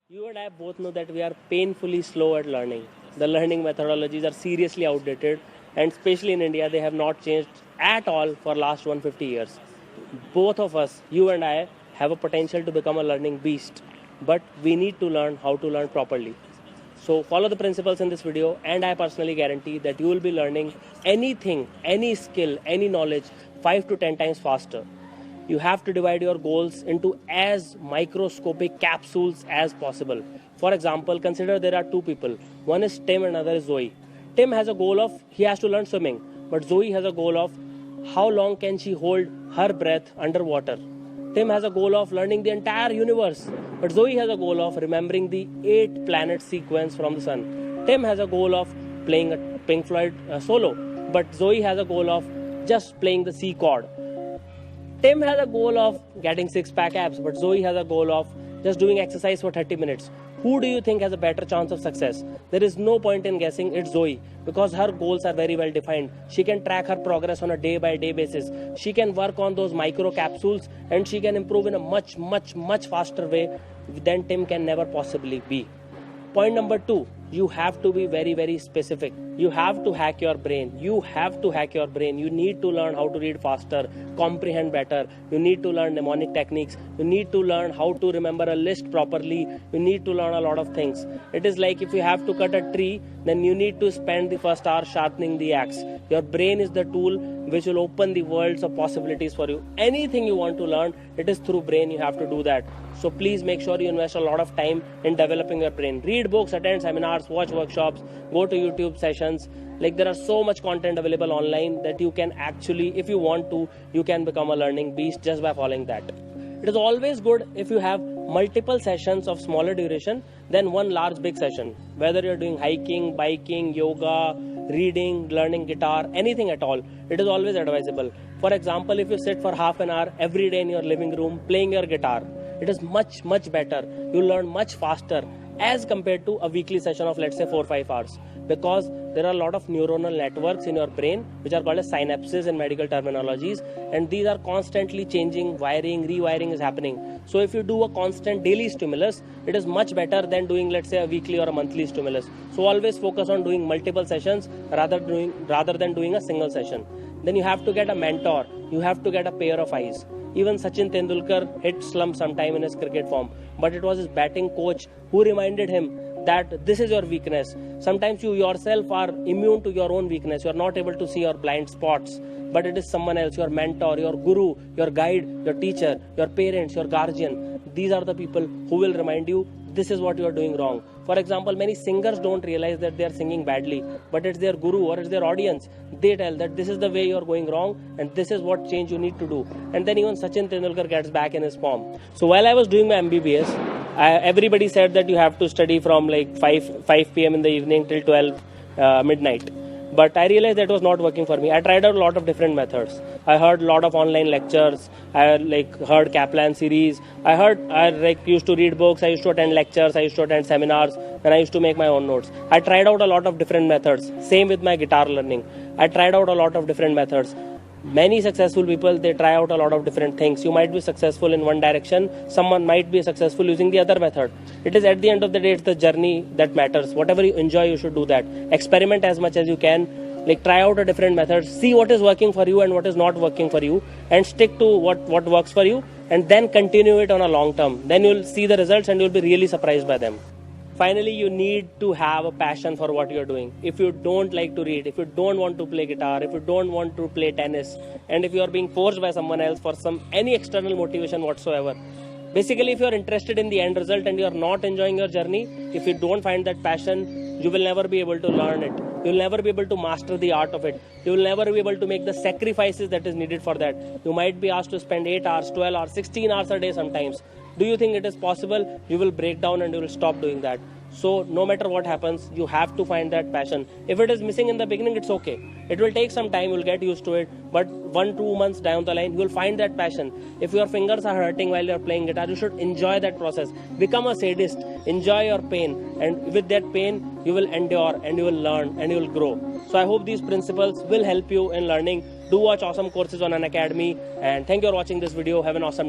You and I both know that we are painfully slow at learning. The learning methodologies are seriously outdated, and especially in India, they have not changed at all for last 150 years. Both of us, you and I, have a potential to become a learning beast, but we need to learn how to learn properly. So follow the principles in this video, and I personally guarantee that you will be learning anything, any skill, any knowledge 5 to 10 times faster. You have to divide your goals into as microscopic capsules as possible. For example, consider there are two people. One is Tim and another is Zoe. Tim has a goal of he has to learn swimming, but Zoe has a goal of how long can she hold her breath underwater. Tim has a goal of learning the entire universe, but Zoe has a goal of remembering the 8 planet sequence from the sun. Tim has a goal of playing a Pink Floyd solo, but Zoe has a goal of just playing the C chord. Tim has a goal of getting six-pack abs, but Zoe has a goal of just doing exercise for 30 minutes. Who do you think has a better chance of success? There is no point in guessing it's Zoe because her goals are very well defined. She can track her progress on a day-by-day basis. She can work on those micro capsules and she can improve in a much faster way than Tim can never possibly be. Point number 2, you have to be very specific. You have to hack your brain. You need to learn how to read faster, comprehend better. You need to learn mnemonic techniques. You need to learn how to remember a list properly. You need to learn a lot of things. It is like if you have to cut a tree, then you need to spend the first hour sharpening the axe. Your brain is the tool which will open the worlds of possibilities for you. Anything you want to learn, it is through brain. You have to do that. So please make sure you invest a lot of time in developing your brain. Read books, attend seminars, watch workshops, go to YouTube sessions. Like there are so much content available online that you can actually, if you want to, you can become a learning beast just by following that. It is always good if you have multiple sessions of smaller duration than one large big session. Whether you're doing hiking, biking, yoga, reading, learning guitar, anything at all, it is always advisable. For example, if you sit for half an hour every day in your living room playing your guitar, it is much better. You learn much faster as compared to a weekly session of let's say 4 or 5 hours, because there are a lot of neuronal networks in your brain which are called as synapses in medical terminologies, and these are constantly changing. Wiring, rewiring is happening. So if you do a constant daily stimulus, it is much better than doing let's say a weekly or a monthly stimulus. So always focus on doing multiple sessions rather than doing a single session. Then you have to get a mentor. You have to get a pair of eyes. Even Sachin Tendulkar hit slump sometime in his cricket form, but it was his batting coach who reminded him that this is your weakness. Sometimes you yourself are immune to your own weakness. You are not able to see your blind spots, but it is someone else, your mentor, your guru, your guide, your teacher, your parents, your guardian. These are the people who will remind you this is what you are doing wrong. For example, many singers don't realize that they are singing badly, but it's their guru or it's their audience. They tell that this is the way you are going wrong and this is what change you need to do. And then even Sachin Tendulkar gets back in his form. So while I was doing my MBBS, everybody said that you have to study from like 5 p.m. in the evening till 12 midnight. But I realized that was not working for me. I tried out a lot of different methods. I heard a lot of online lectures. I heard Kaplan series. I used to read books. I used to attend lectures. I used to attend seminars. And I used to make my own notes. I tried out a lot of different methods. Same with my guitar learning. I tried out a lot of different methods. Many successful people, they try out a lot of different things. You might be successful in one direction. Someone might be successful using the other method. It is at the end of the day, it's the journey that matters. Whatever you enjoy, you should do that. Experiment as much as you can. Like try out a different method. See what is working for you and what is not working for you. And stick to what works for you. And then continue it on a long term. Then you'll see the results and you'll be really surprised by them. Finally, you need to have a passion for what you're doing. If you don't like to read, if you don't want to play guitar, if you don't want to play tennis, and if you are being forced by someone else for any external motivation whatsoever, basically if you're interested in the end result and you're not enjoying your journey, if you don't find that passion, you will never be able to learn it. You will never be able to master the art of it. You will never be able to make the sacrifices that is needed for that. You might be asked to spend 8 hours, 12 hours, 16 hours a day sometimes. Do you think it is possible? You will break down and you will stop doing that. So no matter what happens, you have to find that passion. If it is missing in the beginning, it's okay. It will take some time, you'll get used to it. But 1-2 months down the line, you'll find that passion. If your fingers are hurting while you're playing guitar, you should enjoy that process. Become a sadist. Enjoy your pain. And with that pain, you will endure and you will learn and you will grow. So I hope these principles will help you in learning. Do watch awesome courses on Unacademy. And thank you for watching this video. Have an awesome day.